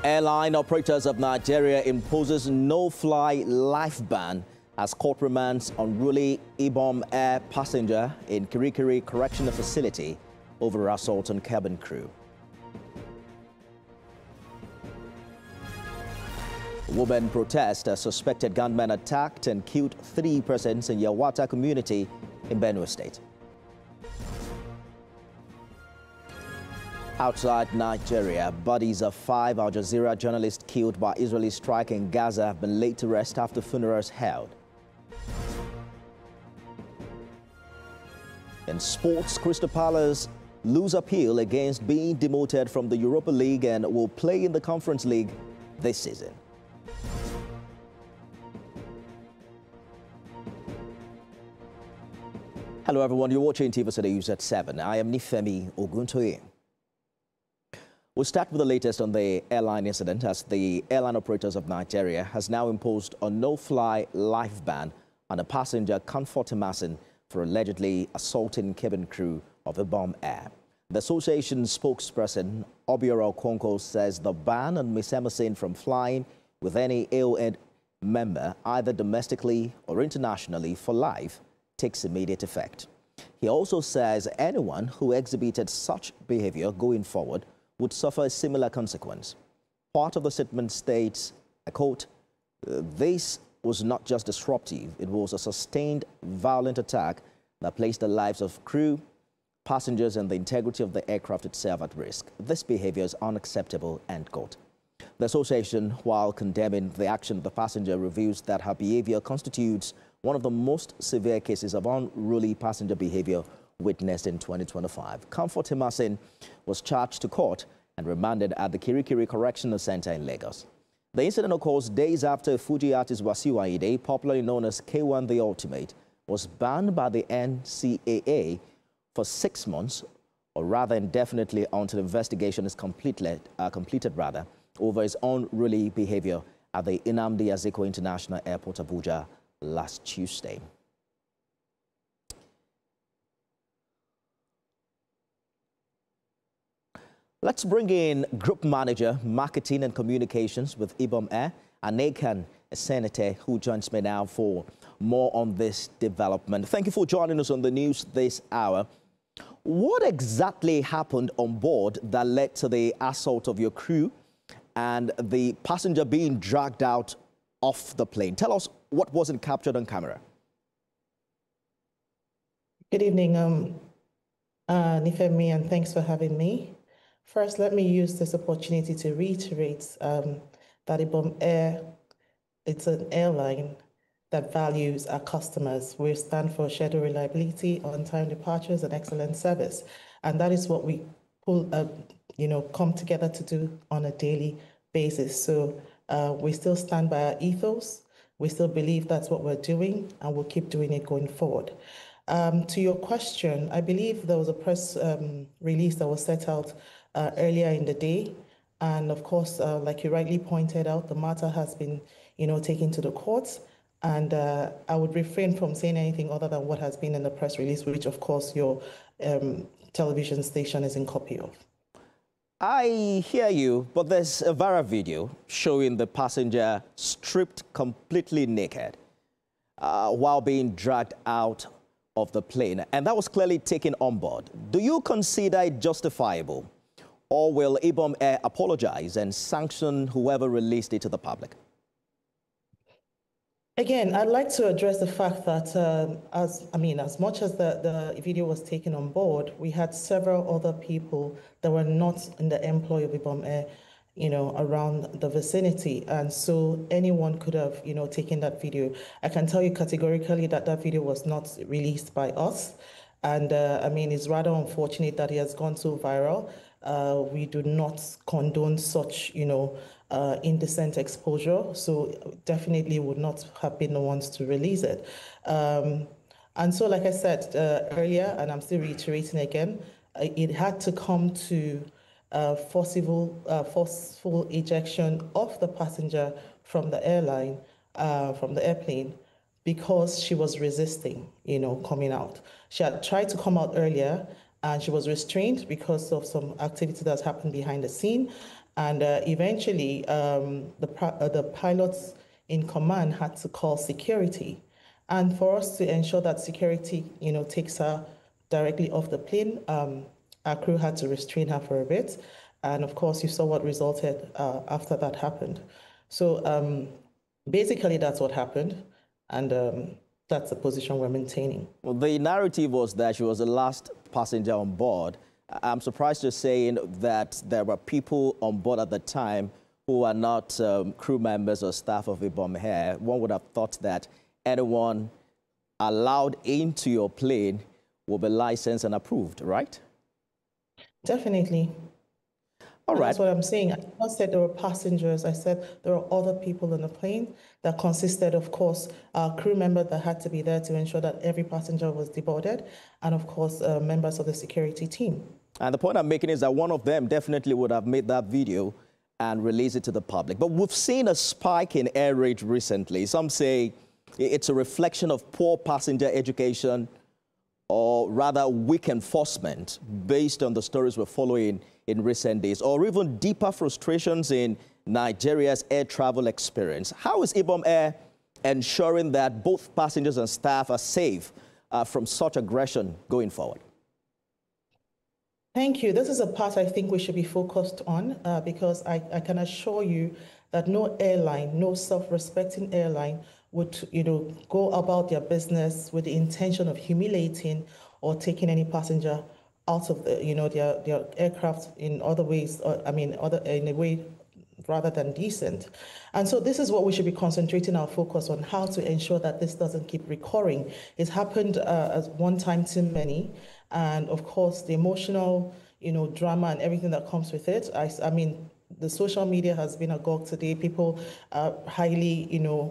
Airline operators of Nigeria imposes no-fly life ban as court remands unruly Ibom Air passenger in Kirikiri Correctional Facility over assault on cabin crew. Women protest as suspected gunmen attacked and killed 3 persons in Yawata community in Benue State. Outside Nigeria, bodies of 5 Al Jazeera journalists killed by Israeli strike in Gaza have been laid to rest after funerals held. In sports, Crystal Palace lose appeal against being demoted from the Europa League and will play in the Conference League this season. Hello everyone, you're watching TVC News at 7. I am Nifemi Oguntoye. We'll start with the latest on the airline incident as the airline operators of Nigeria has now imposed a no-fly life ban on a passenger Comfort Emerson for allegedly assaulting cabin crew of Ibom Air. The association's spokesperson, Obiora Okonkwo, says the ban on Ms. Emerson from flying with any AON member, either domestically or internationally, for life takes immediate effect. He also says anyone who exhibited such behavior going forward would suffer a similar consequence. Part of the statement states, I quote, "This was not just disruptive, it was a sustained violent attack that placed the lives of crew, passengers and the integrity of the aircraft itself at risk. This behavior is unacceptable," end quote. The association, while condemning the action of the passenger, reveals that her behavior constitutes one of the most severe cases of unruly passenger behavior witnessed in 2025. Comfort Emerson was charged to court and remanded at the Kirikiri Correctional Center in Lagos. The incident occurs days after Fuji artist Wasiu Ayinde, popularly known as K1 The Ultimate, was banned by the NCAA for 6 months, or rather indefinitely until investigation is completed over his unruly behavior at the Nnamdi Azikiwe International Airport, Abuja, last Tuesday. Let's bring in Group Manager, Marketing and Communications with Ibom Air, Aniekan Essienette, who joins me now for more on this development. Thank you for joining us on the news this hour. What exactly happened on board that led to the assault of your crew and the passenger being dragged out of the plane? Tell us what wasn't captured on camera. Good evening, Nifemi, and thanks for having me. First, let me use this opportunity to reiterate that Ibom Air, it's an airline that values our customers. We stand for schedule reliability, on-time departures, and excellent service. And that is what we come together to do on a daily basis. So we still stand by our ethos. We still believe that's what we're doing, and we'll keep doing it going forward. To your question, I believe there was a press release that was set out earlier in the day. And of course, like you rightly pointed out, the matter has been, taken to the courts. And I would refrain from saying anything other than what has been in the press release, which of course your television station is in copy of. I hear you, but there's a viral video showing the passenger stripped completely naked while being dragged out of the plane, and that was clearly taken on board. Do you consider it justifiable, or will Ibom Air apologize and sanction whoever released it to the public? Again, I'd like to address the fact that as much as the video was taken on board, we had several other people that were not in the employ of Ibom Air, around the vicinity. And so anyone could have, taken that video. I can tell you categorically that that video was not released by us. And it's rather unfortunate that it has gone so viral. We do not condone such, indecent exposure. So definitely would not have been the ones to release it. And so, like I said earlier, and I'm still reiterating again, it had to come to forceful ejection of the passenger from the airline, from the airplane, because she was resisting, coming out. She had tried to come out earlier, and she was restrained because of some activity that's happened behind the scene. And eventually, the pilots in command had to call security. And for us to ensure that security, takes her directly off the plane, our crew had to restrain her for a bit. And of course, you saw what resulted after that happened. So basically, that's what happened. And that's the position we're maintaining. Well, the narrative was that she was the last passenger on board. I'm surprised you're saying that there were people on board at the time who are not crew members or staff of Ibom Air. One would have thought that anyone allowed into your plane will be licensed and approved, right? Definitely. All right. That's what I'm saying. I did not said there were passengers. I said there were other people in the plane that consisted, of course, crew members that had to be there to ensure that every passenger was deboarded, and of course, members of the security team. And the point I'm making is that one of them definitely would have made that video and released it to the public. But we've seen a spike in air rage recently. Some say it's a reflection of poor passenger education, or rather weak enforcement, based on the stories we're following in recent days, or even deeper frustrations in Nigeria's air travel experience. How is Ibom Air ensuring that both passengers and staff are safe from such aggression going forward? Thank you. This is a part I think we should be focused on because I can assure you that no airline, no self-respecting airline would, go about their business with the intention of humiliating or taking any passenger out of the, their aircraft in other ways, in a way rather than decent. And so this is what we should be concentrating our focus on, how to ensure that this doesn't keep recurring. It's happened as one time too many. And of course, the emotional, drama and everything that comes with it. The social media has been agog today. People are highly,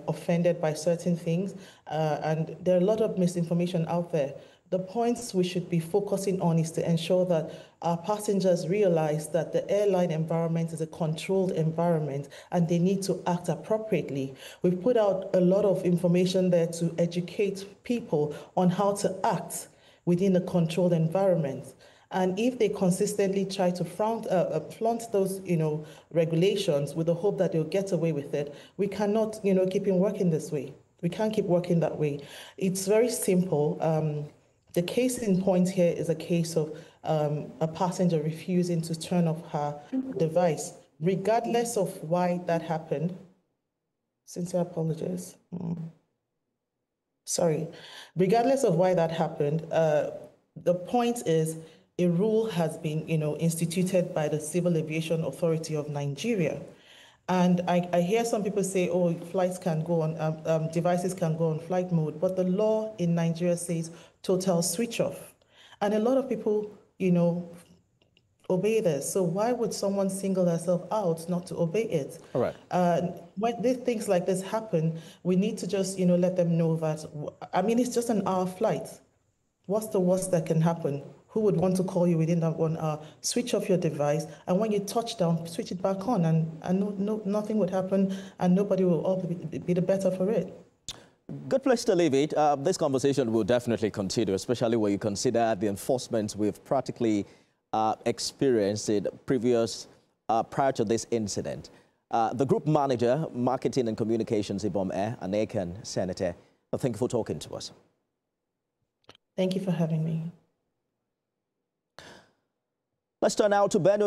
offended by certain things. And there are a lot of misinformation out there. The points we should be focusing on is to ensure that our passengers realize that the airline environment is a controlled environment and they need to act appropriately. We've put out a lot of information there to educate people on how to act within a controlled environment. And if they consistently try to flaunt those, regulations with the hope that they'll get away with it, we cannot, keep on working this way. We can't keep working that way. It's very simple. The case in point here is a case of a passenger refusing to turn off her device, regardless of why that happened. Sincere apologies. Sorry. Regardless of why that happened, the point is a rule has been, instituted by the Civil Aviation Authority of Nigeria. And I hear some people say, oh, flights can go on, devices can go on flight mode, but the law in Nigeria says total switch off. And a lot of people, obey this. So why would someone single themselves out not to obey it? All right. When things like this happen, we need to just, let them know that, it's just an hour flight. What's the worst that can happen? Who would want to call you within that 1 hour? Switch off your device, and when you touch down, switch it back on, and nothing would happen, and nobody will be the better for it. Good place to leave it. This conversation will definitely continue, especially when you consider the enforcement we've practically experienced in prior to this incident. The Group Manager, Marketing and Communications, Ibom Air, Aniekan Essienette, thank you for talking to us. Thank you for having me. Let's turn now to Benue.